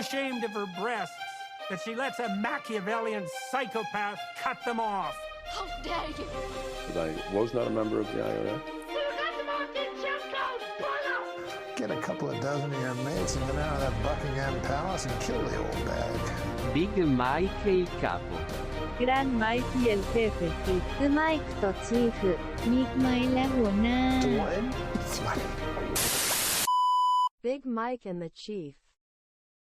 ashamed of her breasts that she lets a Machiavellian psychopath cut them off. How dare you? But I was not a member of the IRA. Get a couple of dozen of your mates and get out of that Buckingham Palace and kill the old bag. Big Mike il capo. Gran Mikey el jefe. ビッグマイクとチーフ、ミックマイและหัวหน้า Big Mike and the Chief.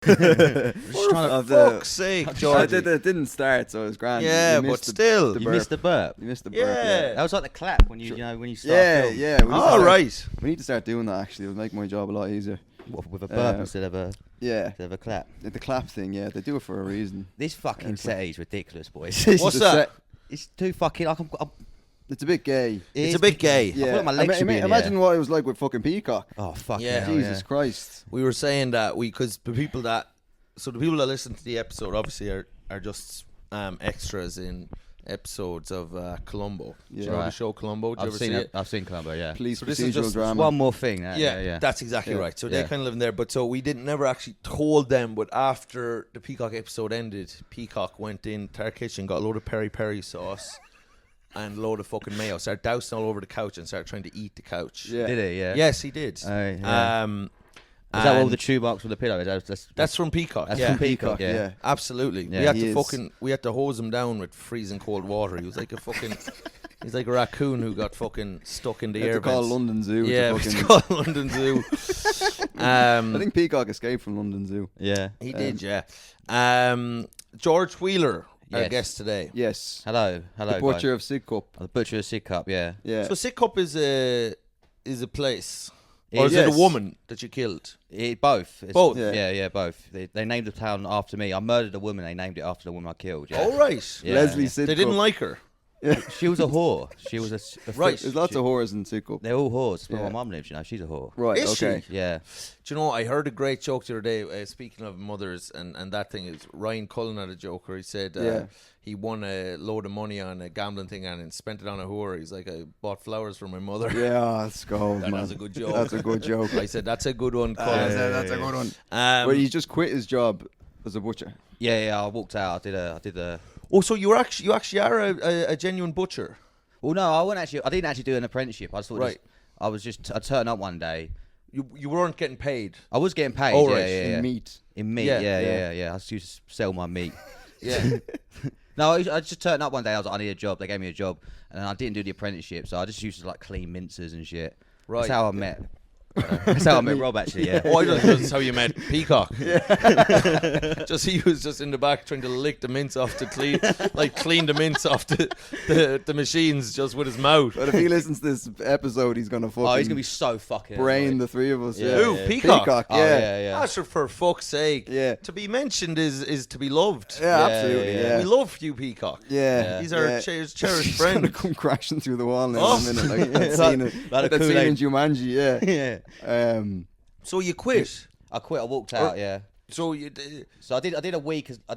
For fuck's sake, George. It didn't start, so it was grand. Yeah, You but missed still. You missed the burp. You missed the burp. Yeah. That was like the clap when you know when you start. Yeah, film. yeah. All right. We need to start doing that. Actually, it would make my job a lot easier. What, with a burp instead of a clap. The clap thing. Yeah, they do it for a reason. This fucking set is ridiculous, boys. What's that? It's too fucking like I'm It's a bit gay. It's a bit gay. I feel like my legs should be in the imagine air. what it was like with fucking Peacock. Oh fuck Yeah. yeah! Jesus Christ. We were saying that because the people that listen to the episode obviously are just extras in episodes of Columbo. Yeah. Do you know the Right. show Columbo? Did you ever see it? I've seen Columbo, yeah. Police So this is procedural just drama. One more thing. Yeah, that's exactly Yeah. right. So they Yeah. kind of live in there, but so we never actually told them. But after the Peacock episode ended, Peacock went into our kitchen, got a load of peri sauce and a load of fucking mayo, started dousing all over the couch and started trying to eat the couch. Yeah. Did it? Yeah. Yes, he did. Yeah. Is that all the chew marks on the pillow? That's from Peacock. That's yeah. from Peacock. Yeah. Yeah. Absolutely. Yeah, we had to hose him down with freezing cold water. He was like a fucking he's like a raccoon who got fucking stuck in the They air had to call vents. London Zoo. Yeah, to it's fucking called London Zoo. I think Peacock escaped from London Zoo. Yeah. He did, yeah. George Wheeler, our Yes. guest today. Yes. Hello, The Butcher of Sidcup. The Butcher of Sidcup, yeah. Yeah. So Sidcup is a place, or is it Yes. a woman that you killed? Both. Both? Yeah, both. They named the town after me. I murdered a woman. They named it after the woman I killed. Yeah. All right. Yeah, Leslie yeah. Sidcup. They didn't like her. She was a whore. She was a Right. There's lots of horrors in Sidcup. They're all whores. That's where Yeah. my mum lives. You know, she's a whore. Right. Is she? Okay. Yeah. Do you know, I heard a great joke the other day, speaking of mothers, and that thing is, Ryan Cullen had a joke where he said Yeah. he won a load of money on a gambling thing and spent it on a whore. He's like, I bought flowers for my mother. Yeah, that's gold, man. That's a good joke. That's a good joke. I said, that's a good one, Cullen. That's a good one. Um, Where he just quit his job as a butcher. Yeah. I walked out. I did a. Oh, so you actually are a genuine butcher. Well, no, I didn't actually do an apprenticeship. I just thought Right. I turned up one day. You weren't getting paid. I was getting paid. Oh, yeah, right. yeah, yeah. In meat. In meat. Yeah. Yeah. I just used to sell my meat. Yeah. No, I just turned up one day. I was like, I need a job. They gave me a job, and then I didn't do the apprenticeship, so I just used to like clean mincers and shit. Right. That's how I met. That's how I met Rob, actually. Yeah. Oh, I don't know that's how you met Peacock. Just he was just in the back trying to lick the mince off to clean the mince off the machines just with his mouth. But if he listens to this episode, he's gonna fucking He's gonna be so fucking brain annoyed. the three of us. Yeah. Yeah. Who? Peacock? Oh, yeah. yeah. That's for fuck's sake. Yeah. To be mentioned is to be loved. Yeah, absolutely. yeah. Yeah. We love you, Peacock. Yeah. He's our yeah. cherished He's gonna friend. come crashing through the wall now Oh. in a minute. Like that Like- scene, like a that scene Kool-Aid. in Jumanji. Yeah. Yeah. So you quit. I quit. I walked out. Yeah. So you d- So I did a week. I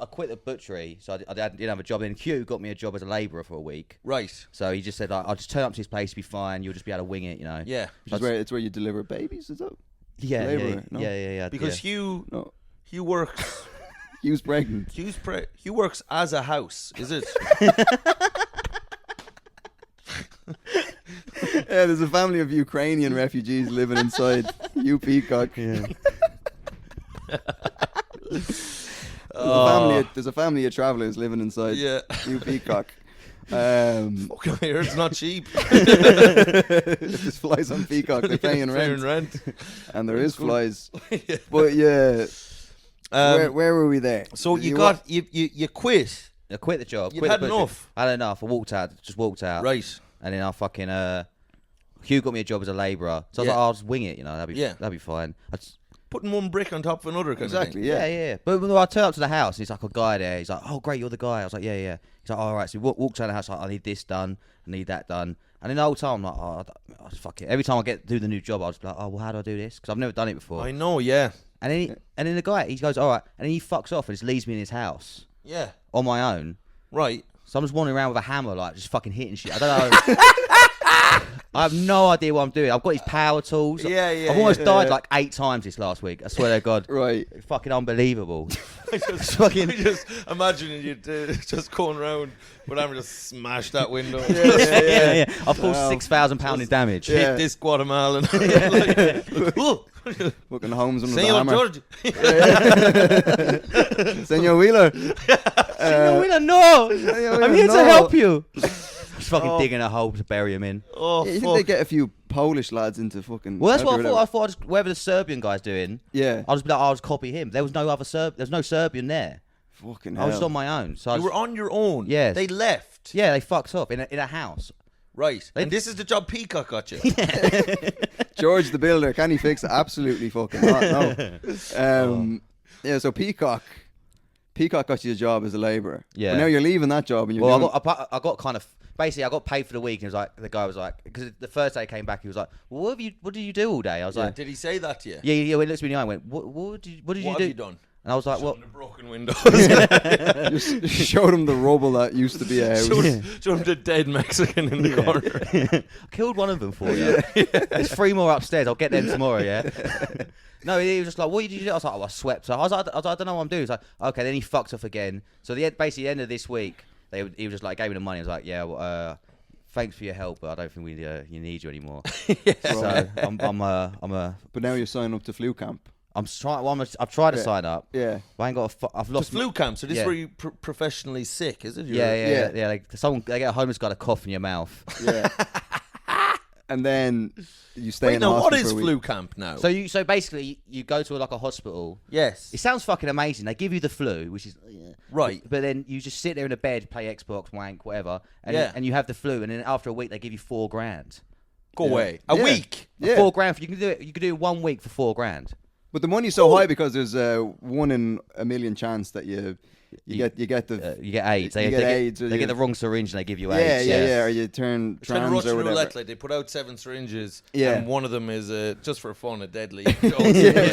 quit the butchery. So I didn't have a job. Then Hugh got me a job as a labourer for a week. right. So he just said, I'll just turn up to this place, be fine. You'll just be able to wing it, you know. Yeah. It's where you deliver babies, is that? Yeah, labourer, no? yeah. Because yeah. No. Hugh works. He was pregnant. Hugh works as a house. Is it? Yeah, there's a family of Ukrainian refugees living inside you Peacock. Yeah. There's a family of travellers living inside Yeah. you Peacock. Fucking I heard it's not cheap. If there's flies on Peacock, they're paying rent. rent. And there is flies. But yeah, where were we there? So you quit. I quit the job. You'd quit had the butchery. enough. I had enough. I walked out. Right. And then I fucking Hugh got me a job as a labourer. So I was Yeah. like, I'll just wing it, you know. That'd be fine. Putting one brick on top of another kind Exactly, of thing. yeah. Yeah. But when I turned up to the house, and he's like a guy there. He's like, oh, great, you're the guy. I was like, yeah. He's like, all right. So he walked around the house like, I need this done. I need that done. And then the whole time, I'm like, oh, fuck it. Every time I do the new job, I was like, oh, well, how do I do this? Because I've never done it before. I know, yeah. And then the guy, he goes, all right. And then he fucks off and just leaves me in his house Yeah. on my own. Right. So I'm just wandering around with a hammer, like, just fucking hitting shit. I don't know. I have no idea what I'm doing. I've got these power tools. Yeah, yeah, I've almost yeah. died like 8 times this last week. I swear to God. Right. Fucking unbelievable. I just fucking- imagining you just going around, but I'm just smash that window. yeah. I've caused Wow. £6,000 in damage. Yeah. Hit this Guatemalan. Like, "Ooh, Fucking Holmes under the Senor hammer. George. Senor Wheeler. No, Wheeler, no! Wheeler, I'm here no. to help you. Just fucking digging a hole to bury him in. Oh, Yeah, you fuck. think they get a few Polish lads into fucking. Well, that's what I help you thought. I out? thought I'd just, whatever the Serbian guy's doing, Yeah. I'll just be like, I'll just copy him. There was no other There's no Serbian there. Fucking I was hell. just on my own. So I You was, were on your own. Yes. They left. yeah, they fucked off in a house. Right. And this is the job Peacock got you. George the Builder, can he fix it? Absolutely fucking not. No. Yeah. So Peacock got you a job as a labourer. Yeah. But now you're leaving that job and you're. Well, doing, I got kind of basically I got paid for the week, and it was like the guy was like, because the first day I came back, he was like, well, what did you do all day? I was like, Did he say that to you? yeah. When he looked me in the eye, and went, what did you What do? have you done? And I was like, well, Showed him the broken windows. just showed him the rubble that used to be a house. Showed him the dead Mexican in the corner. I killed one of them for you. There's 3 more upstairs. I'll get them tomorrow. Yeah. No, he was just like, what did you do? I was like, oh, I swept. So I was like, I don't know what I'm doing. He's like, okay. Then he fucked off again. So basically the end of this week, he was just like, gave me the money. I was like, yeah, well, thanks for your help, but I don't think we need you anymore. So But now you're signing up to flu camp. I've tried to sign up. Yeah. But I ain't got. I've The lost. flu camp. So this Yeah. is where you professionally sick, is it? Yeah. Like they get a homeless guy to cough in your mouth. Yeah. And then you stay Wait, in the now what hospital is for a flu week. camp now? So basically, you go to like a hospital. yes. It sounds fucking amazing. They give you the flu, which is Right. but then you just sit there in a bed, play Xbox, wank, whatever, and Yeah. and you have the flu, and then after a week they give you $4,000. Go away. A Yeah. week. Yeah. $4,000. You can do it. You can do it 1 week for $4,000. But the money's so high because there's a 1 in a million chance that you get the You get AIDS. You They get AIDS, or They you- get the wrong syringe and they give you yeah, AIDS. yeah, or you turn It's kind of trans or Russian whatever. roulette. Like they put out 7 syringes. Yeah. And one of them is just for fun, a deadly. yeah, just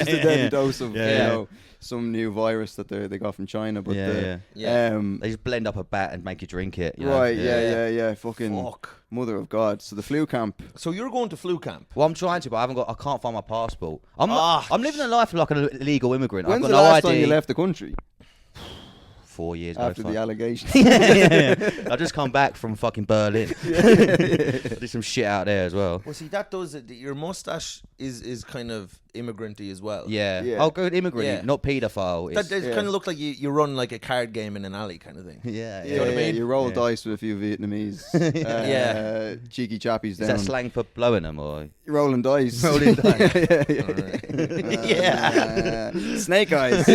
a deadly Yeah. dose of Yeah, you yeah. know some new virus that they got from China. But Yeah. They just blend up a bat and make you drink it. You know? right, yeah, fucking Fuck. mother of God. So the flu camp. So you're going to flu camp. Well, I'm trying to, but I can't find my passport. I'm Ah, living a life like an illegal immigrant. When's I've the got no last idea. time you left the country 4 years ago. after the allegations? I just come back from fucking Berlin. I did some shit out there as well. Well, see, that does it. Your mustache is kind of immigrant-y as well. Yeah. Yeah. Oh, good immigrant, Yeah. not paedophile. That It's- kind of look like you run like a card game in an alley kind of thing. yeah, Yeah, what I mean? you roll Yeah. dice with a few Vietnamese, Yeah. cheeky chappies Is down. that slang for blowing them or? Rolling dice. Rolling dice. yeah. Snake eyes.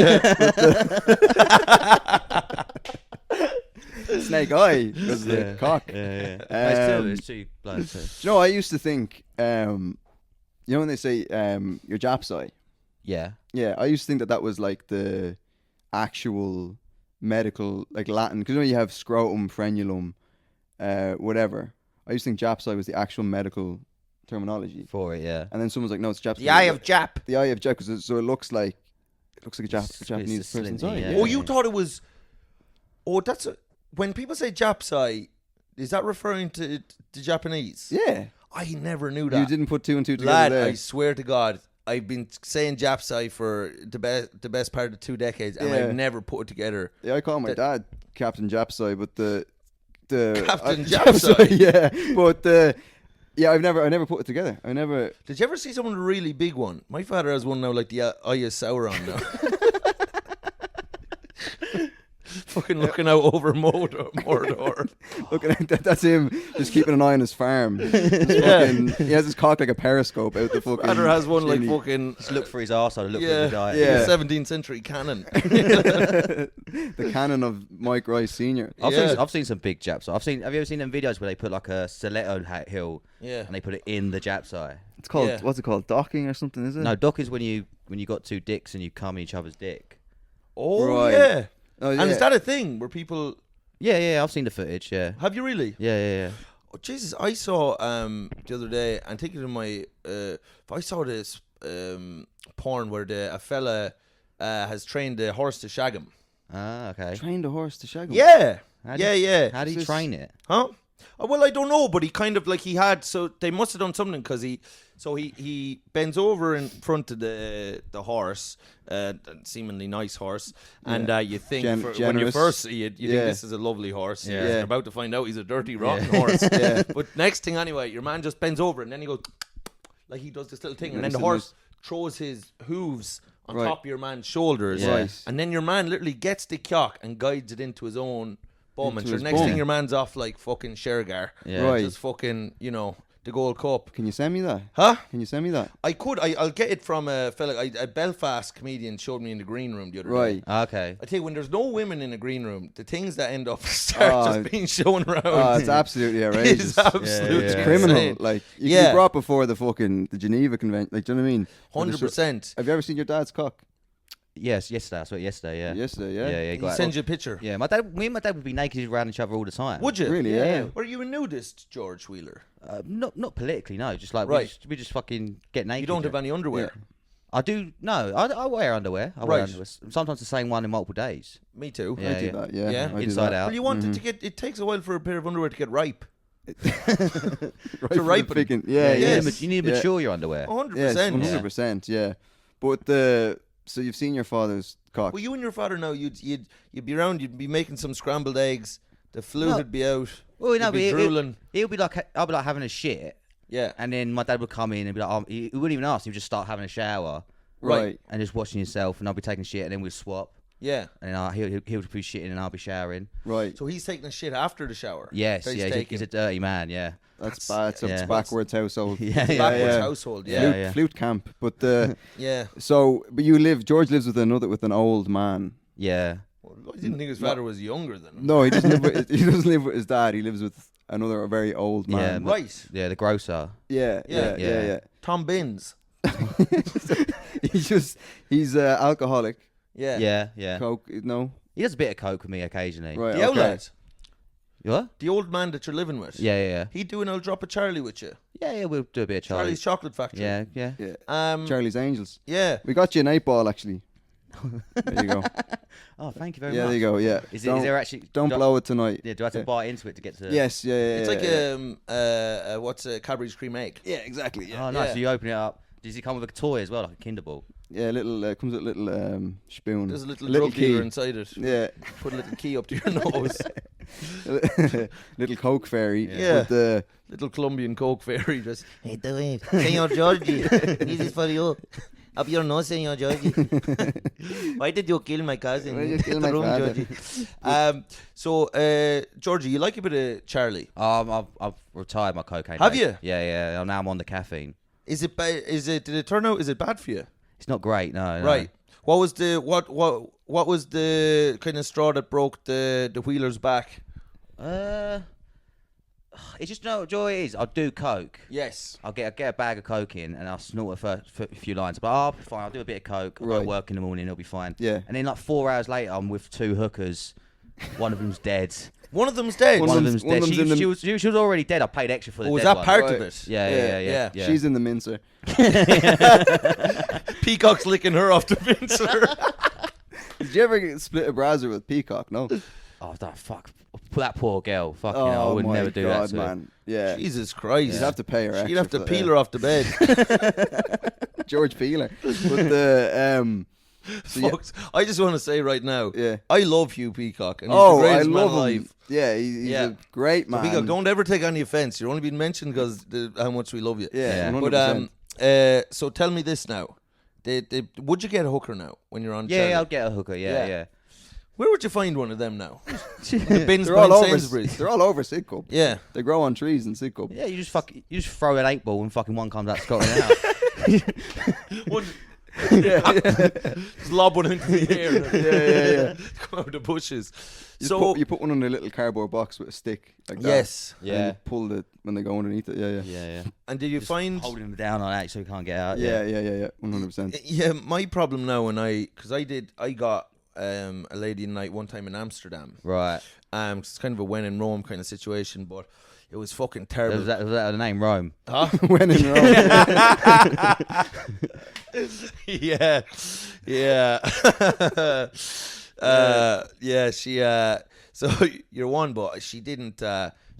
Snake eye because the cock. Yeah. Um, It's too blown too. Do you know, I used to think, you know when they say your Japs eye? Yeah. Yeah, I used to think that was like the actual medical, like Latin, because you know you have scrotum, frenulum, whatever. I used to think Japs eye was the actual medical terminology. For it, yeah. And then someone's like, no, it's Japs. The eye of Jap. The eye of Jap, so it looks like a It's Japanese a person's slinty, eye. yeah. Yeah. Oh, you thought it was. Oh, that's when people say Jap's eye. Is that referring to the Japanese? Yeah. I never knew that. You didn't put 2 and 2 together Lad, there. I swear to God, I've been saying Jap's eye for the best part of 2 decades, and Yeah. I've never put it together. Yeah, I call my dad Captain Japsai, but the Captain Japsai? yeah, but yeah, I've never put it together. I never. Did you ever see someone with a really big one? My father has one now, like the eye of Sauron now. Fucking looking out over Mordor. Looking at that, that's him just keeping an eye on his farm. Fucking, he has his cock like a periscope out the fucking. Father has one like chimney. fucking. Just look for his arsehole, look for Yeah, the diet. Yeah. 17th century cannon. The canon of Mike Rice Senior. I've seen some big Japs. Have you ever seen them videos where they put like a stiletto hill Yeah. and they put it in the Jap's eye? It's called Yeah. what's it called? Docking or something? Is it? No, dock is when you got 2 dicks and you cum each other's dick. Oh, Right. yeah. Oh, yeah. And is that a thing where people. Yeah, I've seen the footage. Yeah, Have you really? yeah. Oh, Jesus, I saw the other day, and thinking of my, I saw this porn where a fella has trained a horse to shag him. Ah, okay. Trained a horse to shag him. Yeah, How do you- yeah. How do you Just- train it? Huh? Well, I don't know, but he kind of like he had. So they must have done something because he bends over in front of the horse, seemingly nice horse, and you think when you generous. first see it, you think this is a lovely horse. Yeah. You're about to find out he's a dirty, rotten horse. But next thing anyway, your man just bends over and then he goes like he does this little thing, and then the horse throws his hooves on top of your man's shoulders, and then your man literally gets the cock and guides it into his own bum, and next thing your man's off like fucking Shergar, just fucking the Gold Cup. Can you send me that? Huh? Can you send me that? I could. I'll get it from a fella. A Belfast comedian showed me in the green room the other day. Okay. I tell you, when there's no women in a green room, the things that end up start just being shown around. Oh, it's absolutely outrageous. It's absolutely It's criminal. insane. Like you can be brought before the Geneva Convention. Like, do you know what I mean? 100%. Have you ever seen your dad's cock? Yes, yesterday. I saw it yesterday. Yeah. Yesterday, yeah. Yeah. He sends you a picture. Yeah, me and my dad would be naked around each other all the time. Would you? Really? Yeah. Were you a nudist, George Wheeler? Not politically, no. Just like Right. we just fucking get naked. You don't have any underwear. I do. No, I wear underwear. I wear underwear. Sometimes the same one in multiple days. Me too. Yeah, I do that. Yeah. Yeah. I do Inside that. out. Well, you want it to get. It takes a while for a pair of underwear to get ripe. Right to for ripen. the picking. Yeah, yes. you need to mature your underwear. 100%. Yes, 100%. Yeah. But so you've seen your father's cock. Well, you and your father now, you'd be around, you'd be making some scrambled eggs. The fluid would be out. Well, no, you'd but be drooling. He'll be like, I'll be like having a shit, Yeah. and then my dad would come in and be like, he wouldn't even ask. He would just start having a shower, Right. and just watching himself, and I'll be taking shit, and then we'd swap, Yeah. and then he'll be shitting, and I'll be showering. Right. So he's taking a shit after the shower. Yes, that he's a dirty man. Yeah, That's bad. So it's yeah. backwards household. yeah, Backwards household. Yeah. Flute camp. But Yeah. so, but George lives with an old man. yeah. Well, I didn't think his father was younger than him. No, he doesn't live with, he doesn't live with his dad. He lives with another very old man. Yeah, Right. Yeah, the grocer. Yeah. Tom Binns. He's alcoholic. Yeah. Yeah. Coke, no. He does a bit of coke with me occasionally. Right. The okay. outlet. What? The old man that you're living with. Yeah. He'd do an old drop of Charlie with you. Yeah, we'll do a bit of Charlie. Charlie's Chocolate Factory. Yeah. Yeah. Charlie's Angels. Yeah. We got you an 8-ball actually. There you go. Oh, thank you very Yeah, much. there you go. Yeah. Is there actually? Don't blow it tonight. Yeah, do I have to bite into it to get to? Yes. Yeah. It's like yeah. what's a Cadbury's cream egg? Yeah. Exactly. Yeah. Oh, nice. Yeah. So you open it up. Does he come with a toy as well, like a Kinder Ball? Yeah. Little comes with a little spoon. There's a little drug key. dealer inside it. Yeah. Put a little key up to your nose. Little Coke fairy. Yeah. With Little Colombian Coke fairy just. Hey, Señor Georgie, this is for you. Up your nose, Señor Georgie. Why did you kill my cousin? Why did you Get kill the my room, father? So, Georgie, you like a bit of Charlie? I've retired my cocaine. Have days. you? Yeah. Now I'm on the caffeine. Is it? Did it turn out? Is it bad for you? It's not great, no. Right. What was the what was the kind of straw that broke the Wheeler's back? It's just no joy. It is. I'll do coke. Yes. I'll get a bag of coke in and I'll snort it for a few lines. But I'll be fine. I'll do a bit of coke. I'll go Right. to work in the morning. It'll be fine. Yeah. And then like 4 hours later, I'm with 2 hookers. One of them's dead. One of them's dead. One of them's dead. in the- She was already dead. I paid extra for the Oh, was dead that one. part Right. of it? Yeah. She's in the mincer. Peacock's licking her off the pincer. Did you ever split a browser with Peacock? No. Oh, that fuck. That poor girl. Fuck, Oh, I would my never do God, that to her. man. Yeah. Jesus Christ. You'd have to pay her She'd extra have to for that, peel yeah. her off the bed. George Peeler. But the so yeah. Fucked. I just want to say right now, Yeah. I love Hugh Peacock. And he's Oh, the I greatest man love him. alive. Yeah, he's Yeah. a great So man. Peacock, don't ever take any offense. You're only being mentioned because how much we love you. Yeah, Yeah. 100%. But so tell me this now. Would you get a hooker now when you're on? Yeah, Charlie? I'll get a hooker. Yeah. Yeah. Where would you find one of them now? The bins they're all behind over. Sainsbury's. They're all over Sidcup. Yeah. They grow on trees in Sidcup. Yeah, you just throw an 8-ball and fucking one comes out scoring out. One, just lob one into the air. Yeah. Come out of the bushes. You put one in a little cardboard box with a stick like that. Yes. And then you pull it when they go underneath it. Yeah. Yeah. And did you find? Holding them down on that so you can't get out. Yeah. 100%. Yeah, my problem now because I got a lady night one time in Amsterdam. Right. It's kind of a when in Rome kind of situation, but it was fucking terrible. Was that the name Rome? Huh? When in Rome. Yeah. She so you're one, but she didn't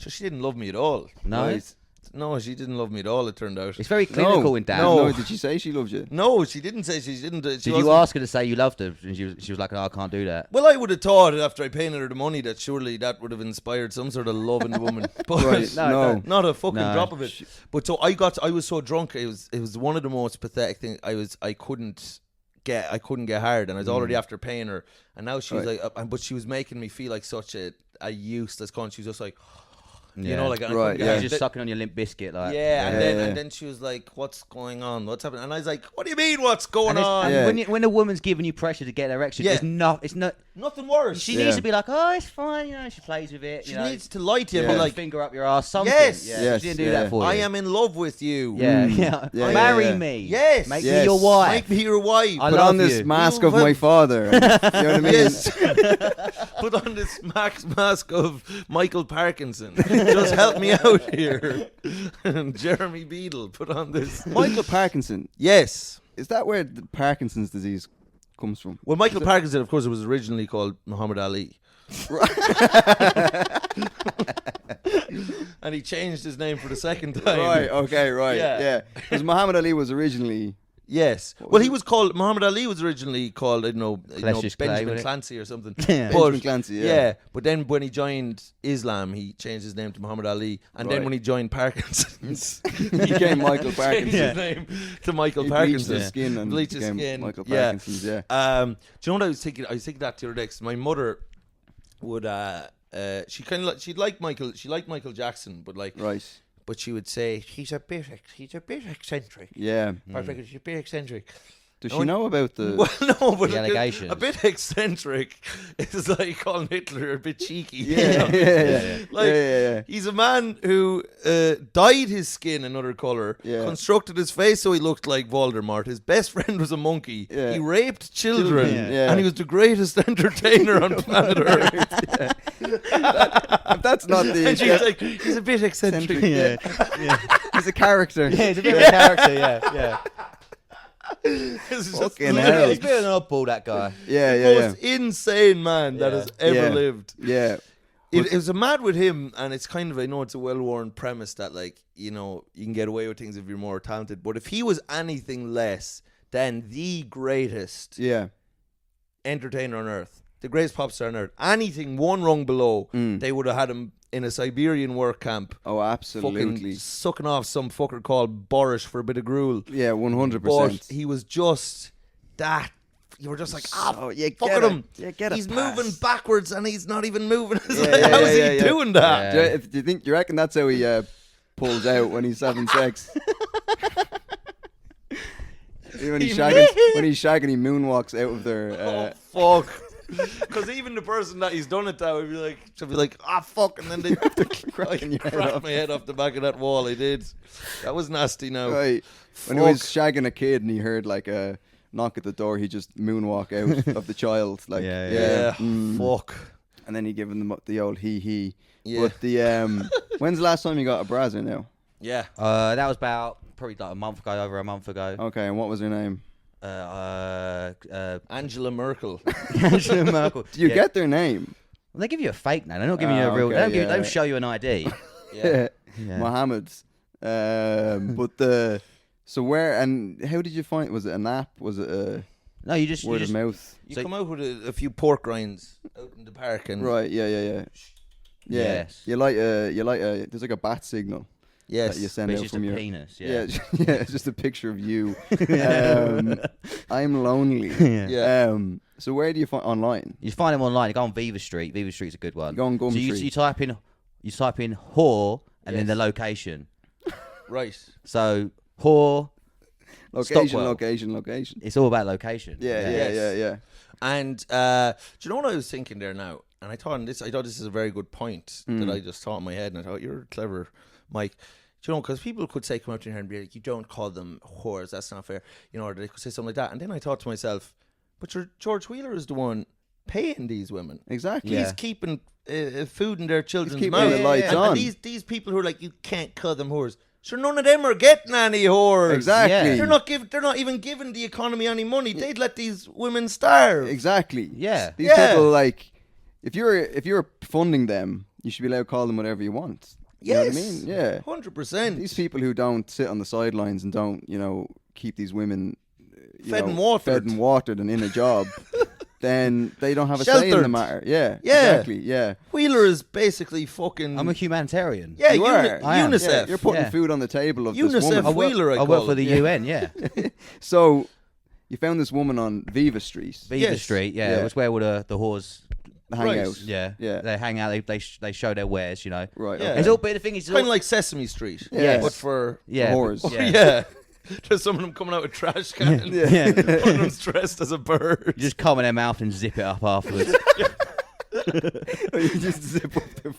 So she didn't love me at all. No? Right. No, she didn't love me at all, it turned out. It's very clinical in Dan. No, did she say she loved you? No, she didn't say she didn't. She Did you wasn't- ask her to say you loved her? And she was like, no, I can't do that. Well, I would have thought after I paid her the money that surely that would have inspired some sort of love in the woman. But Right, no. not a fucking No. drop of it. But so I was so drunk. It was one of the most pathetic things. I couldn't get hard, and I was already after paying her, and now she was like, but she was making me feel like such a useless cunt. She was just like, you know, like, and I couldn't Right, get yeah. hard. Just sucking on your limp biscuit, like. Yeah, and Yeah. then she was like, "What's going on? What's happening?" And I was like, "What do you mean? What's going And, it's- on?" and Yeah. when a woman's giving you pressure to get an erection, Yeah. it's not. Nothing worse. She Yeah. needs to be like, oh, it's fine, you know. She plays with it. She you know, needs to lie to you and Yeah. be like like, finger up your ass, something. Yes. Yeah, Yes, she didn't do yeah. that for you. "I am in love with you." Yeah, Mm. yeah. Yeah, Marry yeah. me. Yes. Make Yes. me your wife. Make me your wife. I Put love on this you. mask You of my have- father. And, you know what I mean? Yes. Put on this mask of Michael Parkinson. Just help me out here. And Jeremy Beadle, put on this. Michael Parkinson. Yes. Is that where the Parkinson's disease comes from? Well, Michael Parkinson, of course, it was originally called Muhammad Ali. And he changed his name for the second time. Right, okay, right. Yeah. Yeah. Because Muhammad Ali was originally. Yes. Well, he was called Muhammad Ali. Was originally called Cassius Clay, Benjamin wasn't it? Clancy or something. Yeah. Benjamin Clancy, yeah. But then when he joined Islam, he changed his name to Muhammad Ali, and then Right. when he joined Parkinson's, He became Michael changed Parkinson. his name to Michael He bleached Parkinson. his skin and Bleached his became skin. Michael Yeah. Parkinson's, yeah. Do you know what I was thinking? I was thinking that the other day. 'Cause my mother would she liked Michael Jackson, but Right. but she would say he's a bit eccentric. Yeah. Perfect, he's a bit eccentric. Does No, she know about the. Well, no, but The allegations. a bit eccentric is like calling Hitler a bit cheeky. you Yeah, know? yeah. Like, Yeah. he's a man who dyed his skin another colour, Yeah. constructed his face so he looked like Voldemort. His best friend was a monkey. Yeah. He raped children, Children, yeah. and he was the greatest entertainer on planet Earth. If that's not the. And she's like, he's a bit eccentric. He's a character. Yeah, he's a bit of a character, yeah. This is just Fucking the hell. He's a bit of an oddball, that guy. Yeah, yeah, yeah. most insane man that has ever Yeah. lived. Yeah. It was a mad with him, and it's kind of, I know it's a well-worn premise that, like, you know, you can get away with things if you're more talented, but if he was anything less than the greatest Yeah. entertainer on earth, the greatest pop star on earth, anything one rung below, Mm. they would have had him in a Siberian work camp, Oh, absolutely. fucking sucking off some fucker called Boris for a bit of gruel. Yeah, But 100%. he was just that. You were just like, yeah, fuck get at him. Yeah, get a He's pass. moving backwards and he's not even moving. It's Yeah, like, yeah, how is yeah, he yeah. doing that? Yeah. Do you reckon that's how he pulls out when he's having sex? when he's shagging, he moonwalks out of their. Oh, fuck. Because even the person that he's done it to would be like, fuck, and then they cracking your head cracked off. my head off the back of that wall. I did. That was nasty. Now, Right. When he was shagging a kid and he heard like a knock at the door, he just moonwalk out of the child. Like, yeah, mm. fuck. And then he giving them the old he. Yeah. But the when's the last time you got a brazzer now? Yeah. That was about probably like over a month ago. Okay, and what was her name? Angela Merkel. Angela Merkel. Do you Yeah. get their name? Well, they give you a fake name. They're not giving you a real. okay, They don't, yeah. they don't show you an ID. Yeah. Yeah. Mohammed's. But so where and how did you find? Was it an app? Was it a No, you just word of mouth? You So- come out with a few pork rinds out in the park, and Right. Yeah. Yes. You like a. There's like a bat signal yes, that you send But it's out just from a your. penis. Yeah, Yeah. yeah, it's just a picture of you. I'm lonely. Yeah. So where do you find online? You find them online. You go on Viva Street. Viva Street's a good one. Go on So Gumtree. you type in whore and then Yes. the location. right. So whore. Location, Stockwell. location. It's all about location. Yeah. And do you know what I was thinking there now? And I thought this is a very good point that I just thought in my head, and I thought you're clever, Mike. Do you know, because people could say, come out in here and be like, you don't call them whores, that's not fair. You know, or they could say something like that. And then I thought to myself, but George Wheeler is the one paying these women. Exactly. He's keeping food in their children's keeping mouths. the lights on. And these people who are like, you can't call them whores. Sure, none of them are getting any whores. Exactly. Yeah. They're not even giving the economy any money. They'd let these women starve. Exactly. Yeah. These Yeah. people, like, if you're funding them, you should be allowed to call them whatever you want. You know what I mean? Yeah. 100%. These people who don't sit on the sidelines and don't, keep these women Fed and watered. and in a job, then they don't have a say in the Sheltered. matter. Yeah. Yeah. Exactly. Yeah. Wheeler is basically fucking. I'm a humanitarian. yeah, You are. I am. UNICEF. Yeah, you're putting Yeah. food on the table of UNICEF this woman. I Wheeler, I call work for it. the UN. Yeah, So you found this woman on Viva Street. Viva Yes. Street. Yeah, Yeah. it was where all the whores. Hang Right. out. Yeah, Yeah. They hang out. They show their wares. Right. Yeah. Okay. It's all. But the thing is, it's Kind all, of like Sesame Street. Yes. But for. yeah, whores. but- Yeah. There's some of them coming out with trash cans. yeah. One of them's dressed as a bird. You just come in their mouth and zip it up afterwards. You just zip up their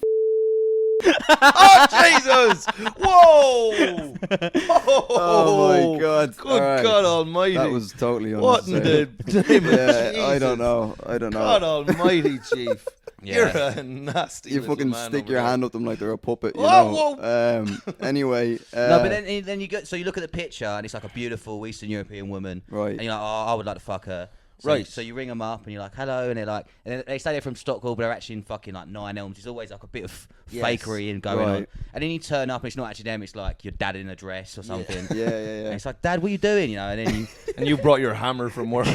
Oh, Jesus! Whoa! Oh my God! Good All right. God Almighty! That was totally what in unnecessary. the name of Yeah, Jesus? I don't know. God Almighty, Chief! Yeah. You're a nasty. You little fucking man stick over your there. hand up them like they're a puppet. You Whoa, know. Anyway. No, but then you go. So you look at the picture, and it's like a beautiful Eastern European woman, Right. And you're like, oh, I would like to fuck her. So, Right. So you ring them up, and you're like, hello, and they're like, and they say they're from Stockholm, but they're actually in fucking like Nine Elms. There's always like a bit of Yes. fakery and going on. Right. And then you turn up, and it's not actually them. It's like your dad in a dress or something. Yeah, yeah, And yeah. it's like, Dad, what are you doing? You know, and then you. And you brought your hammer from work.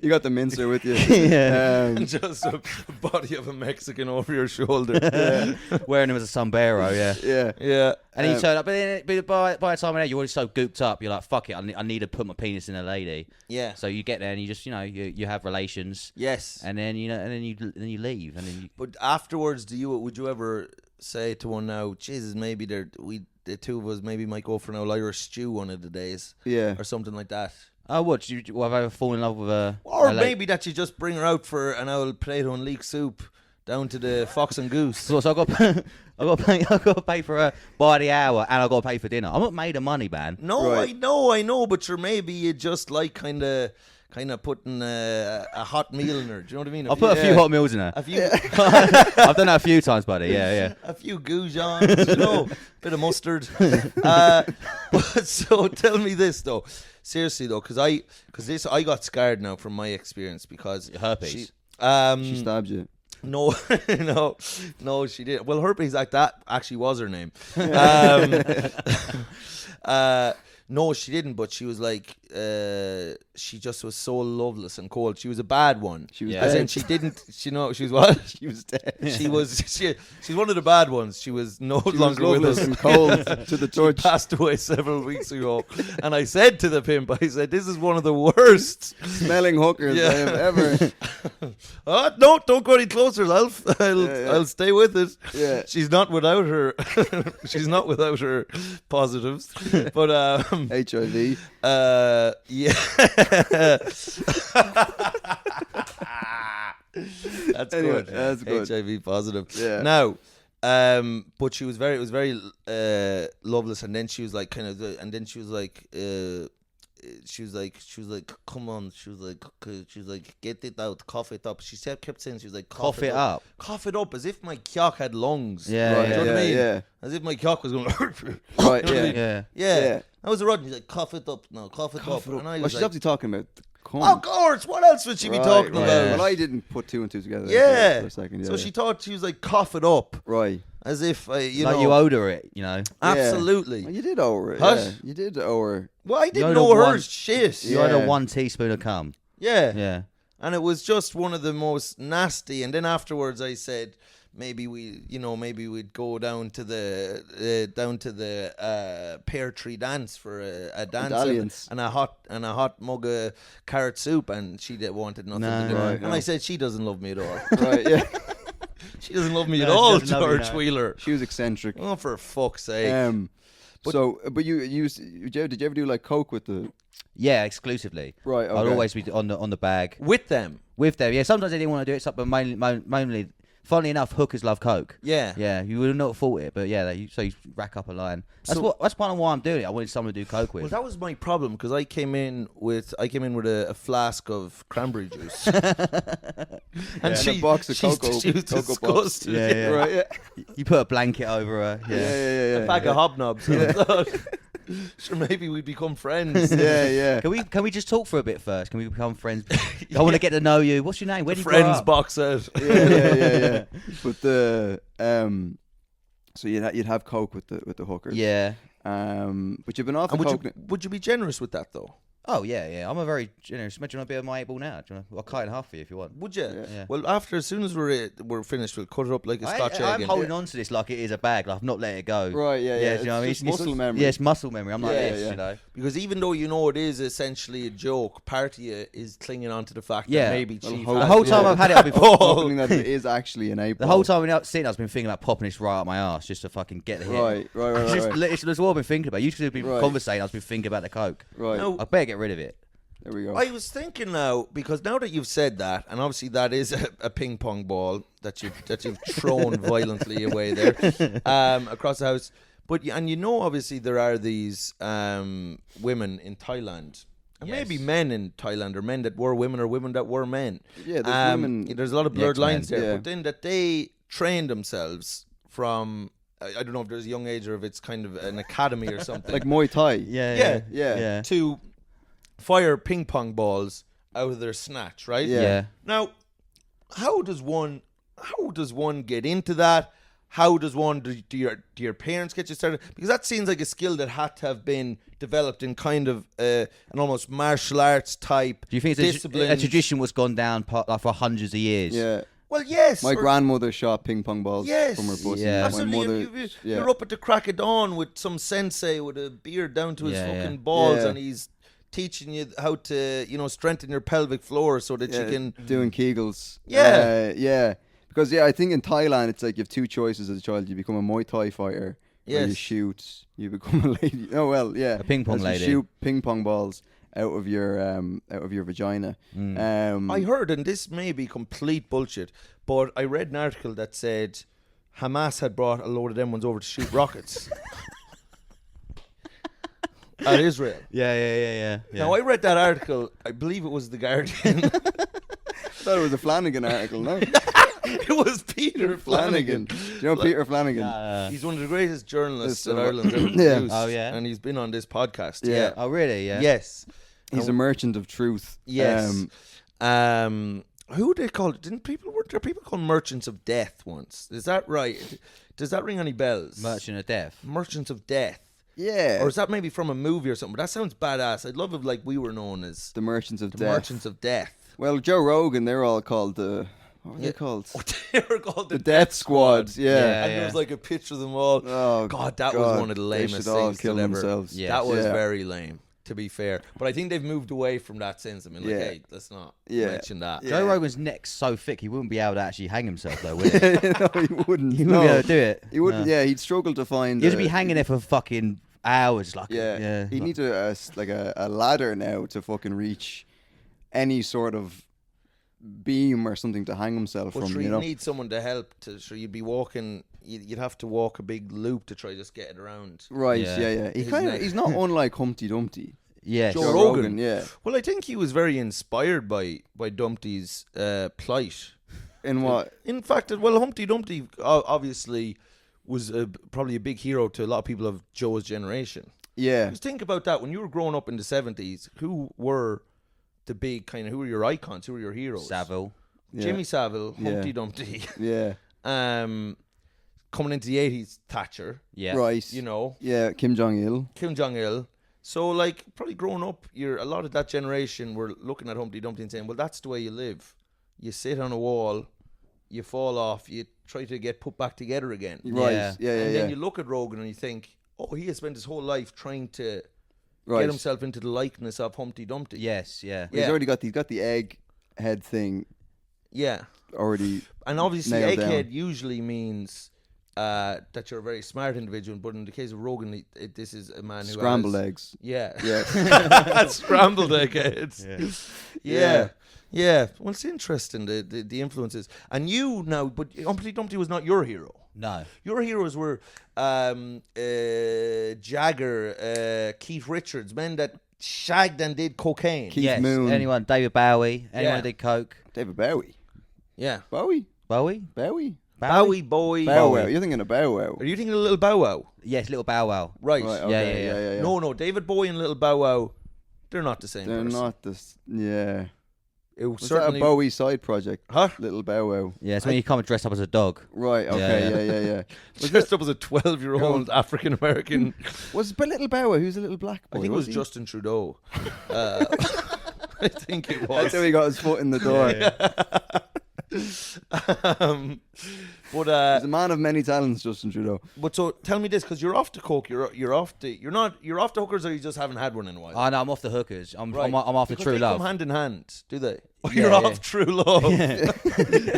You got the mincer with you. And just a body of a Mexican over your shoulder. Wearing him as a sombrero, yeah. Yeah. Yeah. And then you turn up, but by the time you're already so gooped up, you're like, fuck it, I need to put my penis in a lady. Yeah. So you get there and you just, you have relations, Yes. and then you leave, and then you. But afterwards, would you ever say to one now, Jesus, maybe the two of us maybe might go for an old Irish stew one of the days, Yeah. or something like that. Oh, what? Have I ever fallen in love with a? Or a maybe that you just bring her out for an old potato and leek soup down to the Fox and Goose. So I got, I got to pay for her by the hour, and I got to pay for dinner. I'm not made of money, man. No, Right. I know, but sure, maybe you just like kind of putting a hot meal in her. Do you know what I mean? I'll put a few hot meals in her. A few, I've done that a few times, buddy. Yeah. a few goujons, bit of mustard. But so tell me this though, seriously though, because I got scarred now from my experience because Herpes. She stabbed you. No, no, she did. Well, herpes like that actually was her name. No, she didn't. But she was like, she just was so loveless and cold. She was a bad one. She was Yeah. As dead. in, she didn't. She was what? She was dead. She's one of the bad ones. She was no She was longer with loveless us. and cold to the touch. Passed away several weeks ago, and I said to the pimp, I said, "This is one of the worst." Smelling hookers I have ever. No, don't go any closer, Ralph. I'll stay with it. Yeah. She's not without her. She's not without her positives, but HIV. yeah. That's Anyway, good. that's good. HIV positive. Yeah. Now, but she was very, loveless, and then she was like, and then she was like, come on. She was like, get it out, cough it up. She kept saying, she was like, Cough it up. cough it up, as if my cock had lungs. Yeah, Right, You know what I mean? yeah. As if my cock was going. Right, You know what I yeah. mean? Yeah. Yeah. That was a rod. He's like, cough it up now, cough it up. And I Well, was she's like, obviously talking about the cum. of course, what else would she be Right, talking right. about? Well, I didn't put two and two together. Yeah. For a second. Yeah, So yeah. she thought she was like, cough it up, Right. as if you Like know. you owed her it, you know. Absolutely. Well, you did owe her. Huh? Yeah. You did owe her. Well, I didn't owed know her her one- shit. You owed her Yeah. 1 teaspoon of cum. Yeah. Yeah. And it was just one of the most nasty. And then afterwards, I said, maybe we'd go down to the pear tree dance for a dance dalliance. and a hot mug of carrot soup, and she wanted nothing No, to do. right, And no. I said, she doesn't love me at all. Right. Yeah. She doesn't love me No, at she all, doesn't love you, George no. Wheeler. She was eccentric. Oh, for fuck's sake. But did you ever do like coke with the? Yeah, exclusively. Right. Okay. I'd always be on the bag With them. with them. Yeah, sometimes they didn't want to do it, but mainly, funnily enough, hookers love coke. Yeah. Yeah, you would have not thought it, but yeah, so you rack up a line. That's part of why I'm doing it. I wanted someone to do coke with. Well, that was my problem, because I came in with a flask of cranberry juice, and And a box of cocoa. She was Cocoa Pops. disgusted. Yeah, yeah. Right. Yeah. You put a blanket over her. Yeah. Yeah. Yeah. Yeah. A pack yeah. of hobnobs. I thought. Sure, maybe we become friends. yeah. Can we just talk for a bit first? Can we become friends? I want to get to know you. What's your name? Where do you grow Friends up? box out. yeah. But the so you'd have coke with the hookers. Yeah. But you've been off the And coke. would you be generous with that though? Oh yeah. I'm a very generous. Imagine a bit of my 8 ball now. I'll cut it in half for you if you want. Would you? Yeah. Well, as soon as we're finished, we'll cut it up like a Scotch egg. I'm and- holding on to this like it is a bag. Like I've not let it go. Right, yeah. Do you know what I mean? It's just muscle memory. Yeah, it's muscle memory. I'm like Yeah, this, yeah. you know. Because even though you know it is essentially a joke, part of you is clinging on to the fact Yeah. that maybe Well, Chief hold- The has whole it. time I've had it, I've been Hoping that it is actually an 8 the whole time I've been sitting, I've been thinking about popping this right up my ass just to fucking get the hit. Right. It's what I've been thinking about. You should have been Right. conversating. I've been thinking about the coke. Right. No. I better get rid of it. There we go. I was thinking now, because now that you've said that, and obviously that is a ping pong ball that you've thrown violently away there across the house. But you know, obviously there are these women in Thailand, and Yes. maybe men in Thailand, or men that were women, or women that were men. Yeah, there's women. There's a lot of blurred Yes, men, lines there, yeah. but then that they train themselves from. I don't know if there's a young age or if it's kind of an academy or something. Like Muay Thai. Yeah. To fire ping pong balls out of their snatch, right? Yeah. Now, how does one get into that? How does one do your parents get you started? Because that seems like a skill that had to have been developed in kind of an almost martial arts type. Do you think it's a tradition was gone down like for hundreds of years? Yeah. Well, yes. My grandmother shot ping pong balls Yes. from her pussy. Yeah. My Absolutely. mother. You're up at the crack of dawn with some sensei with a beard down to his Yeah, fucking yeah. balls, Yeah. and he's teaching you how to, strengthen your pelvic floor so that you can. doing Kegels. Yeah. Yeah. Because I think in Thailand it's like you have two choices as a child. You become a Muay Thai fighter, or you Yes. shoot. You become a lady. Oh well, yeah. A ping pong As lady. You shoot ping pong balls out of your vagina. I heard, and this may be complete bullshit, but I read an article that said Hamas had brought a load of them ones over to shoot rockets at Israel. Yeah. Now, I read that article, I believe it was The Guardian. thought it was a Flanagan article. No, It was Peter Flanagan. Do you know Peter Flanagan? He's one of the greatest journalists Yes, that Ireland's ever yeah. produced. Oh, yeah? And he's been on this podcast. Yeah. Yeah. Oh really? Yeah. Yes. He's a merchant of truth. Yes. Who they call? Were there people called merchants of death once? Is that right? Does that ring any bells? Merchant of Death. Merchants of Death. Yeah. Or is that maybe from a movie or something? But that sounds badass. I'd love if like we were known as the merchants of the death. Merchants of Death. Well, Joe Rogan, they're all called the. What were they called? They were called The Death Squad. Yeah. And there was like a picture of them all. Oh God, that was one of the they lamest should all things kill that ever. themselves. Yeah. That was Yeah. very lame, to be fair. But I think they've moved away from that since. I mean, like, Yeah. hey, let's not Yeah. mention that. Yeah. Joe Rogan's neck's so thick he wouldn't be able to actually hang himself though, would he? No, he wouldn't. He wouldn't no. be able to do it. He wouldn't. No. Yeah, he'd struggle to find. He'd be hanging there for fucking hours. Like Yeah, he needs a ladder now to fucking reach any sort of beam or something to hang himself But from. sure, You you'd know, need someone to help. You'd be walking. You'd have to walk a big loop to try to just get it around. right? Yeah. Yeah. His neck. He's not unlike Humpty Dumpty. Yes. Joe Joe Rogan. Rogan, yeah. Well, I think he was very inspired by Dumpty's plight. In what? In fact, well, Humpty Dumpty obviously was probably a big hero to a lot of people of Joe's generation. Yeah. Just think about that. When you were growing up in the 70s, who were the big who were your icons? Who were your heroes? Savile. Yeah. Jimmy Savile, Yeah. Humpty Dumpty. Yeah. Coming into the 80s, Thatcher. Yeah. Right. You know, Yeah. Kim Jong Il. Kim Jong Il. So, like, probably growing up, a lot of that generation were looking at Humpty Dumpty and saying, well, that's the way you live. You sit on a wall, you fall off, you try to get put back together again. Right. Yeah. Yeah. And Yeah. then you look at Rogan and you think, oh, he has spent his whole life trying to Right. get himself into the likeness of Humpty Dumpty. Yes. Yeah. Yeah. He's already got. He's got the egg head thing Yeah. already. And obviously, Nailed down. egghead usually means that you're a very smart individual. But in the case of Rogan, this is a man who Scrambled has... eggs. Yeah. Yeah. Scrambled eggheads. Yeah. Yeah. Well, it's interesting, the influences. And you now, but Humpty Dumpty was not your hero. No. Your heroes were Jagger, Keith Richards, men that shagged and did cocaine. Keith Yes. Moon. Anyone? David Bowie. Anyone Yeah. that did coke? David Bowie. Yeah. Bowie. Bowie. Bowie. Bowie Boy. Bow Wow. You're thinking of Bow Wow. Are you thinking of Little Bow Wow? Yes, Little Bow Wow. Right. Right, Yeah, okay, yeah. No, David Bowie and Little Bow Wow, they're not the same They're person. not this. Yeah. It was Was certainly that a Bowie side project? Huh? Little Bow Wow. Yeah, it's when you come and dress up as a dog. Right. Okay. Yeah, Yeah. was dressed up as a 12-year-old African American. But Little Bow Wow, who's a little black boy? I think it was he? Justin Trudeau. I think it was. That's how he got his foot in the door. But He's a man of many talents, Justin Trudeau. but so tell me this, because you're off the coke, you're off the hookers, or you just haven't had one in a while? Oh no, I'm off the hookers. I'm Right. I'm after Because true they love. come hand in hand, do they? Yeah, You're yeah. off true love.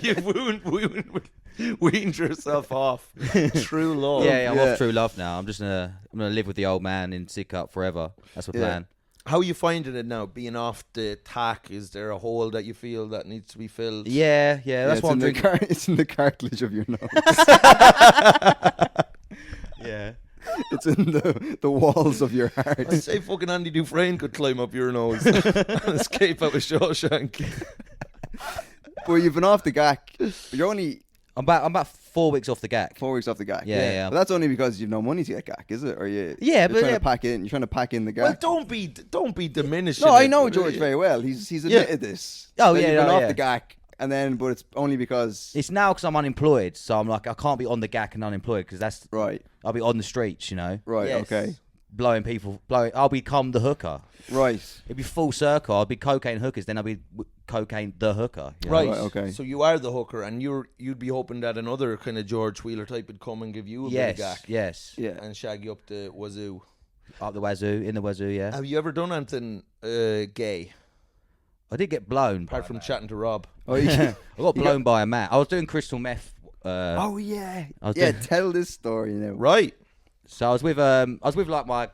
You've weaned yourself off true love. Yeah, I'm Yeah. off true love now. I'm gonna live with the old man in Sidcup forever. That's the Yeah. plan. How are you finding it now, being off the tack? Is there a hole that you feel that needs to be filled? Yeah, that's it's what I'm in the drinking. it's in the cartilage of your nose. Yeah. It's in the walls of your heart. I'd say fucking Andy Dufresne could climb up your nose and escape out of Shawshank. Well, you've been off the gack. But you're only I'm about 4 weeks off the gack. 4 weeks off the gack. Yeah. But that's only because you've no money to get gack, is it? Or Yeah, you're but trying yeah. to pack in. You're trying to pack in the gack. Well, don't be diminishing. no, I it. know George very well. He's admitted this. Oh, That yeah, you've been no, off yeah. the gack, and then but it's only because It's now because I'm unemployed, so I'm like I can't be on the gack and unemployed because that's right, I'll be on the streets, you know, right, Yes. okay, I'll become the hooker. right, It'd be full circle. I'll be cocaine hookers, then I'll be cocaine the hooker. you know? Right. Right, okay. So you are the hooker, and you'd be hoping that another kind of George Wheeler type would come and give you a bit of gack Yes. yeah. and shag you up the wazoo. Up the wazoo, in the wazoo, yeah. Have you ever done anything gay I did get blown. apart from chatting to Rob? Oh, yeah. I got blown by a man. I was doing crystal meth. Oh yeah, I was yeah. doing- Tell this story now. Right. So I was with like my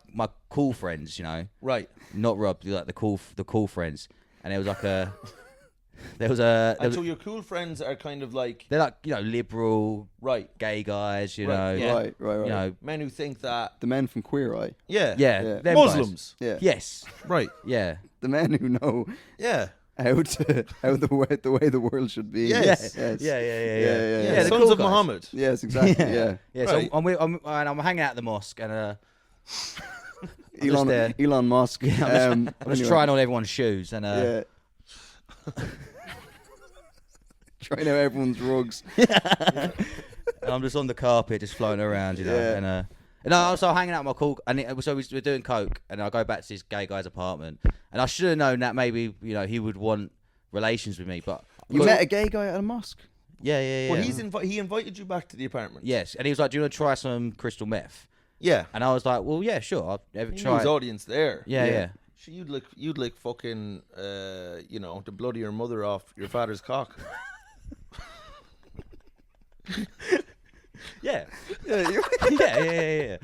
cool friends, you know, Right. not Rob, like the cool friends, and there was like a And so your cool friends are kind of like they're like, you know, liberal right gay guys, you Right, know, yeah. Right. you know, men who think that The men from Queer Eye. yeah yeah, Yeah. them guys. Muslims Yeah. Yes, right yeah, The men who know yeah how the way the world should be. Yes. Yes. yeah. yeah, the sons cool of guys. Muhammad. Yes. Exactly. Yeah. Yeah, Right. so I'm hanging out at the mosque and Elon there. Elon Musk. I'm just anyway. trying on everyone's shoes and Yeah. Trying out everyone's rugs. and I'm just on the carpet, just floating around, you know. Yeah. And I was hanging out with my cool, so we're doing coke, and I go back to this gay guy's apartment, and I should have known that maybe he would want relations with me, but You met a gay guy at a mosque. yeah. Well, he invited you back to the apartment. Yes, and he was like, "Do you want to try some crystal meth?" Yeah. And I was like, "Well, yeah, sure. I'll ever He knew try." his audience there. Yeah. So you'd lick fucking you know, the blood of your mother off your father's cock. Yeah. Yeah.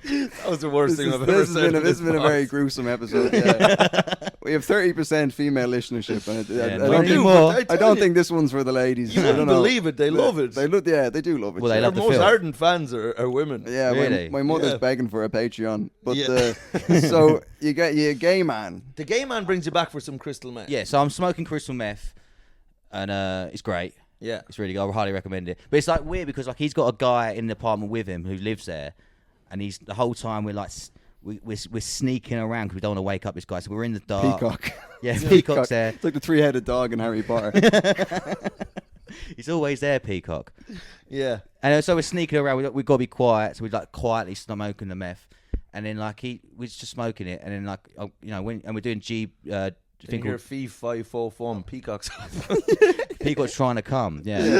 That was the worst thing I've ever This said. has been a very gruesome episode. Yeah. We have 30% female listenership, and I not don't anymore. think I don't think this one's for the ladies. You I wouldn't don't know. believe it. They love it. They look. Yeah, they do love it. Well, they yeah. love Their the most film. ardent fans are women. Yeah, Really? my mother's Yeah. begging for a Patreon, but Yeah. so you get a gay man. The gay man brings you back for some crystal meth. Yeah, so I'm smoking crystal meth, and it's great. Yeah. It's really good. I highly recommend it. But it's like weird because like he's got a guy in the apartment with him who lives there, and he's the whole time we're like we're sneaking around because we don't want to wake up this guy. So we're in the dark. Peacock. Yeah, Peacock's there. It's like the three-headed dog in Harry Potter. He's always there, Peacock. Yeah. And so we're sneaking around. We've got to be quiet. So we're like quietly smoking the meth, and then like we're just smoking it, and then like you know and we're doing Think thing your called fee 5 4 fun peacocks. Peacock's trying to come. Yeah.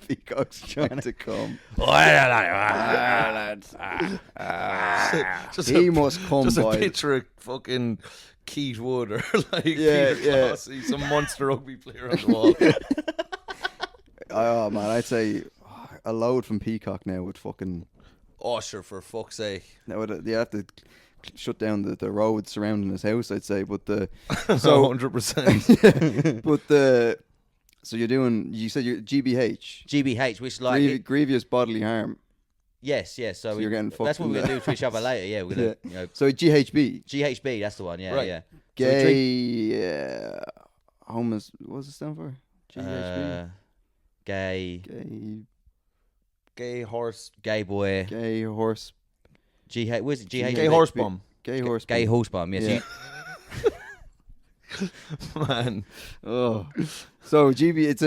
Peacock's trying to come. Just He a, must come just a by. picture of fucking Keith Wood or like Yeah, Peter yeah. Clossie, some monster rugby player on the wall. Oh man, I'd say a load from Peacock now would fucking. Oh, sure, for fuck's sake. Now you have to shut down the road surrounding his house. I'd say, but the So 100%. but so you're doing. You said you're GBH. GBH, which like Grievous bodily harm. yes. So you're getting fucked that's what in we're gonna the- do to each other later. Yeah, we're gonna you know So GHB. GHB. That's the one. Yeah, Right. yeah. So we drink- Gay. Homeless. What does it stand for? GHB. Gay Gay horse. gay boy. Gay horse. Where's it? GH? Gay horse bum. Gay horse. Gay horse bum. Yes. Yeah. Man. Oh. So GB, it's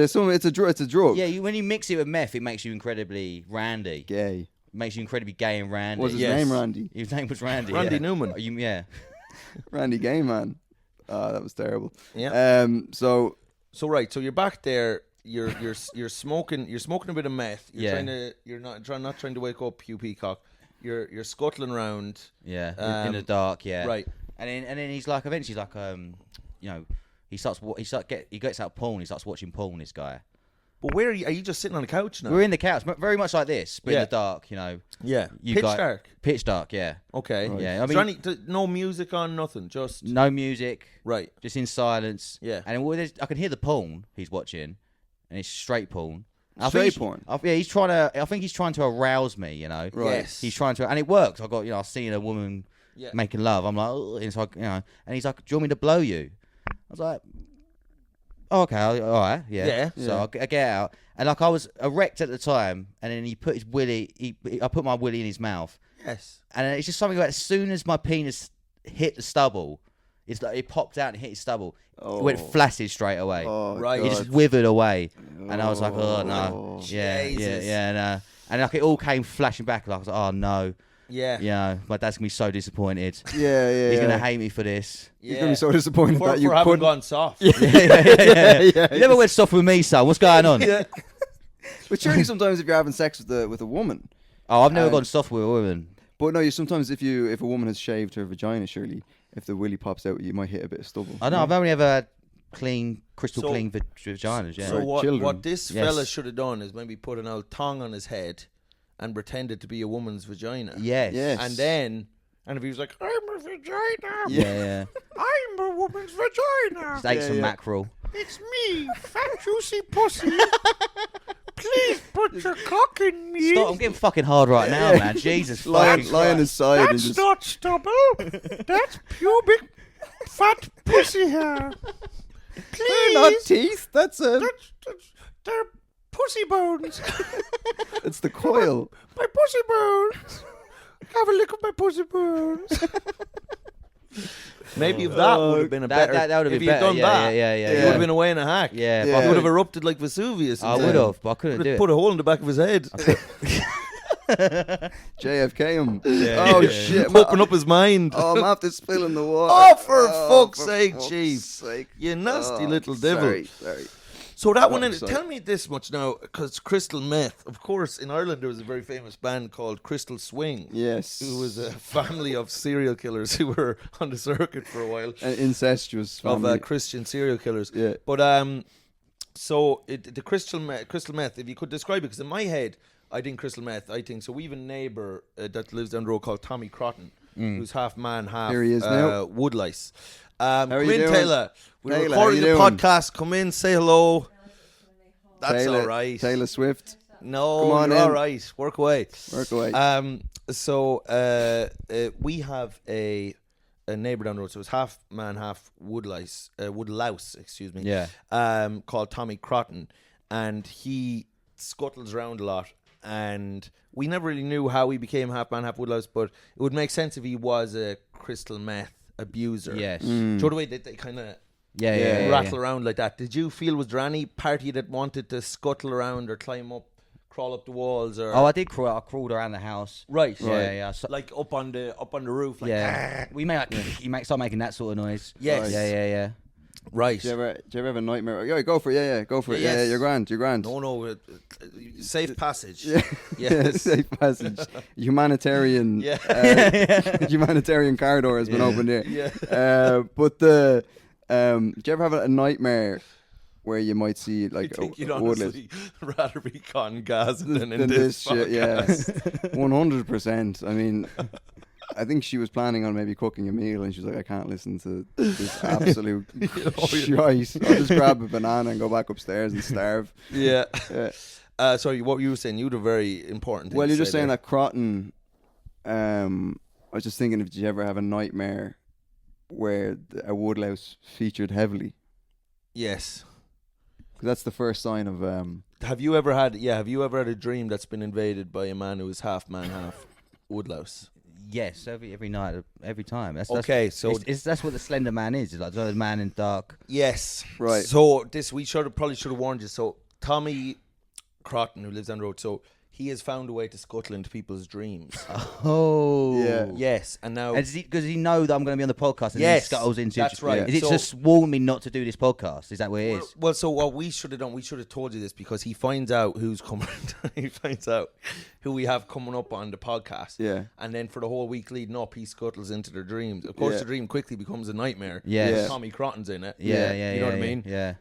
a drug. Yeah, when you mix it with meth, it makes you incredibly randy. Gay. Makes you incredibly gay and randy. Was his name Randy? His name was Randy. Randy yeah. Newman. Yeah. Randy Gay Man. Oh, that was terrible. Yeah. So right. So you're back there. You're smoking. You're smoking a bit of meth. You're not trying to wake up Hugh Peacock. You're scuttling around. Yeah. In the dark. Yeah. Right. And then he's like, eventually, like, you know, he gets out porn. He starts watching porn. This guy. But where are you? Are you just sitting on the couch now? We're in the couch, very much like this, but in the dark. You know. Yeah. Dark. Pitch dark. Yeah. Okay. Right. Yeah. I Is mean, there no music on, nothing, just no music. right. Just in silence. Yeah. And I can hear the porn he's watching, and it's straight porn. Straight porn. Yeah, he's trying to. I think he's trying to arouse me. You know. Right. Yes. He's trying to, and it works. I've seen a woman making love. I'm like, oh, and so and he's like, do you want me to blow you? I was like, oh, okay, all right, yeah. So I get out, and like I was erect at the time, and then he put his willy. I put my willy in his mouth. Yes. And it's just something about as soon as my penis hit the stubble, it's like it popped out and hit his stubble. It went flaccid straight away. Oh, Right. It just withered away, and I was like, oh no, and like it all came flashing back. Like I was like, oh no. Yeah. My dad's gonna be so disappointed. Yeah. He's gonna hate me for this. He's gonna be so disappointed for that you having couldn't. gone soft. Yeah. You never went soft with me, son. What's going on? Yeah. But surely sometimes if you're having sex with a woman. Oh, I've never gone soft with a woman. But no, you sometimes if a woman has shaved her vagina, surely if the willy pops out, you might hit a bit of stubble. I know. I've only ever had crystal clean vaginas. Yeah. So children. what this fella should have done is maybe put an old tongue on his head and pretended to be a woman's vagina. Yes. And if he was like, I'm a vagina. Yeah. I'm a woman's vagina. Steaks and mackerel. It's me, fat juicy pussy. Please put your cock in me. Stop! I'm getting fucking hard right now, man. Jesus fucking Lie on his side and That's just. not stubble. That's pubic fat pussy hair. Please. They're not teeth. That's They're pussy bones. it's the coil. My pussy bones. Have a look at my pussy bones. Maybe if that would have been a better. That would have if been you'd better. done that, Yeah. he would have been away in a hack. Yeah, Yeah. He would have erupted like Vesuvius. I would have, but I couldn't Would do have it. put a hole in the back of his head. JFK him. Yeah, Oh yeah. shit! Open up his mind. Oh, I'm after spilling the water. Oh, for fuck's sake, fuck's Chief. sake. You nasty little Sorry, devil. sorry. So that one, Sorry. tell me this much now, because crystal meth. Of course, in Ireland there was a very famous band called Crystal Swing. Yes. Who was a family of serial killers who were on the circuit for a while. An incestuous family. Of Christian serial killers. Yeah. But so the crystal meth, if you could describe it, because in my head, I think crystal meth. I think so. We have a neighbour that lives down the road called Tommy Crotton, who's half man, half Here he is now. woodlice. are Come you in, doing? Taylor. We're Taylor, how recording you the doing? podcast. Come in, say hello. That's Taylor, all right. Taylor Swift. No, Come on you're in. all right. Work away. Work away. So we have a neighbour down the road. So it's half man, half woodlouse. Excuse me. Yeah. Called Tommy Crotton, and he scuttles around a lot. And we never really knew how he became half man, half woodlouse, but it would make sense if he was a crystal meth abuser. Yes. Do you know the way they kind of Yeah. rattle around like that? Did you feel, was there any party that wanted to scuttle around or climb up, crawl up the walls, or Oh, I did crawl. I crawled around the house. right? Yeah. So, Like up on the roof. Like, yeah. We made like start making that sort of noise. Yes. Yeah. Right. Do you ever have a nightmare? Yeah, go for it. Yeah, go for it. Yes. Yeah, you're grand. No. Safe passage. Yeah. Yes. Safe passage. Humanitarian. Yeah. Humanitarian corridor has been opened here. Yeah. But do you ever have a nightmare where you might see I like think you'd a woodland? honestly rather be con Gaza than in Than this shit? Yeah, podcast. 100%. I mean, I think she was planning on maybe cooking a meal, and she was like, "I can't listen to this absolute shite. I'll just grab a banana and go back upstairs and starve." Yeah. Yeah. Sorry, what you were saying? You had a very important thing Well, to you're just say saying there. that Crotton. I was just thinking, if you ever have a nightmare where a woodlouse featured heavily? Yes. 'Cause that's the first sign of Have you ever had a dream that's been invaded by a man who is half man, half woodlouse? Yes, every night, every time. Okay, so that's what the Slender Man is. It's like the man in dark. yes, Right. So we probably should have warned you. So Tommy Crotton, who lives on the road, so he has found a way to scuttle into people's dreams. Oh, Yeah. Yes, and now And does he know that I'm going to be on the podcast? And Yes, he scuttles into. that's right. Is it So- just warn me not to do this podcast? Is that what it is? Well, so what we should have done, we should have told you this because he finds out who's coming. He finds out who we have coming up on the podcast. Yeah. And then for the whole week leading up, he scuttles into their dreams. Of course, Yeah. the dream quickly becomes a nightmare. Yes. Yeah. Tommy Crotton's in it. Yeah, You know what I mean? Yeah.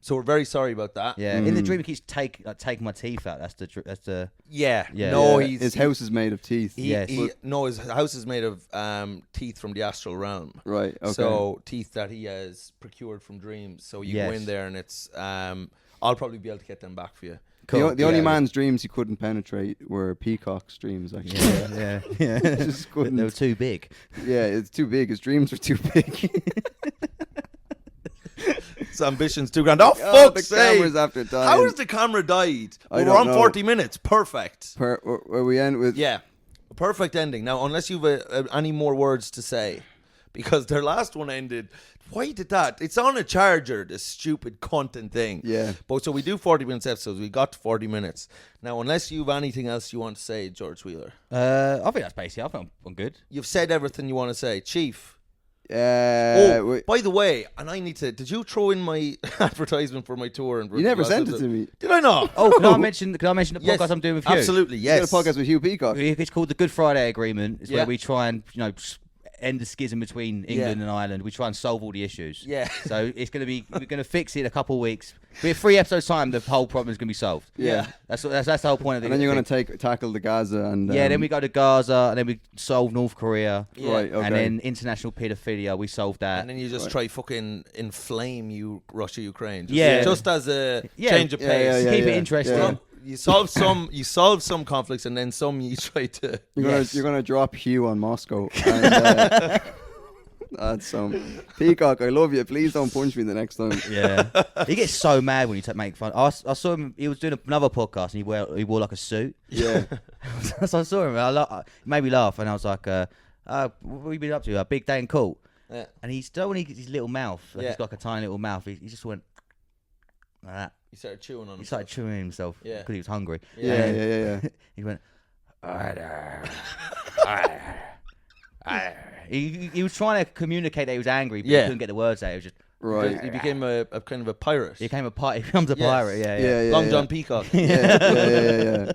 So we're very sorry about that. Yeah. In the dream, he keeps taking my teeth out. That's the. Yeah. Yeah. No, Yeah, he's his house is made of teeth. Yes. his house is made of teeth from the astral realm. Right. Okay. So teeth that he has procured from dreams. So you go Yes. in there and it's I'll probably be able to get them back for you. the only Yeah. man's dreams he couldn't penetrate were Peacock's dreams. Actually. Yeah. Just couldn't. They were too big. Yeah, it's too big. His dreams are too big. His ambition's too grand. Oh, Oh, fuck's the sake. camera's after dying. How has the camera died? I We're don't on know. 40 minutes. Perfect. Where we end with. Yeah. A perfect ending. Now, unless you've any more words to say, because their last one ended. Why did that? It's on a charger, this stupid content thing. Yeah. But so we do 40 minutes episodes. We got to 40 minutes. Now, unless you've anything else you want to say, George Wheeler. I think that's basically. I think I'm good. You've said everything you want to say. Chief. Wait, By the way, and I need to. Did you throw in my advertisement for my tour? And you never sent it to me. Did I not? Oh, can I mention the podcast Yes, I'm doing with you? Absolutely, You yes. got a podcast with Hugh Peacock. It's called the Good Friday Agreement. It's Yeah. where we try and end the schism between England and Ireland. We try and solve all the issues. Yeah. So it's going to be we're going to fix it in a couple of weeks. But in 3 episodes time, the whole problem is going to be solved. Yeah. That's the whole point of the. And then you're going to tackle the Gaza and. Yeah, then we go to Gaza, and then we solve North Korea. Yeah. Right. Okay. And then international paedophilia, we solved that. And then you just try fucking inflame Russia, Ukraine. Yeah. Just as a Yeah. change of pace. Yeah, Keep yeah. it interesting. Yeah. You solve some conflicts, and then some you try to. You're gonna drop Hugh on Moscow. And, that's some Peacock. I love you. Please don't punch me the next time. Yeah, he gets so mad when you make fun. I saw him. He was doing another podcast, and he wore like a suit. Yeah. So I saw him. It made me laugh, and I was like, "What have you been up to? A big day in court?" Yeah. And he's still when he his little mouth. Like Yeah. He's got like a tiny little mouth. He just went like that. You started chewing on. He started chewing himself Yeah. because he was hungry. Yeah. And Yeah. then Yeah. He went. He was trying to communicate that he was angry, but Yeah. he couldn't get the words out. He was just Right. He became a kind of a pirate. he becomes a Yes. pirate. Yeah. Yeah. Long John Peacock. Yeah.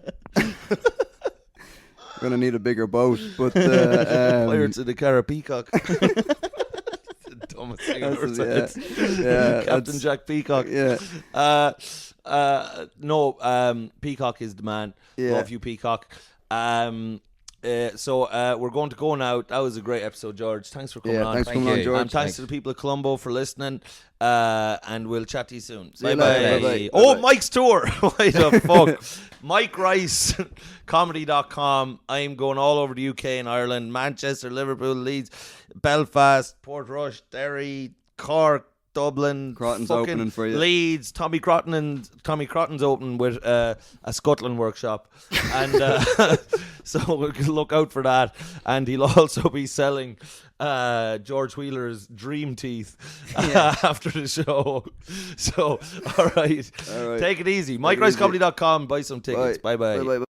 We're gonna need a bigger boat, but Pirates of the Cara Peacock. The dumbest thing I've ever said. yeah, Captain that's- Jack Peacock. Yeah. No, Peacock is the man. Yeah. Love you, Peacock. So we're going to go now. That was a great episode, George. Thanks for coming Yeah, on. thanks for Thank coming on, you. George. And thanks to the people of Colombo for listening. And we'll chat to you soon. See you Bye-bye. later. Bye-bye. Oh, Bye-bye. Mike's tour. Why the fuck? Mike Rice, comedy.com. I'm going all over the UK and Ireland. Manchester, Liverpool, Leeds, Belfast, Portrush, Derry, Cork, Dublin, Crotton's fucking opening for you. Leeds. Tommy Crotton's open with a Scotland workshop, and so look out for that. And he'll also be selling George Wheeler's dream teeth after the show. So all right, take it easy. MikeRiceComedy.com. Buy some tickets. Bye bye. Bye.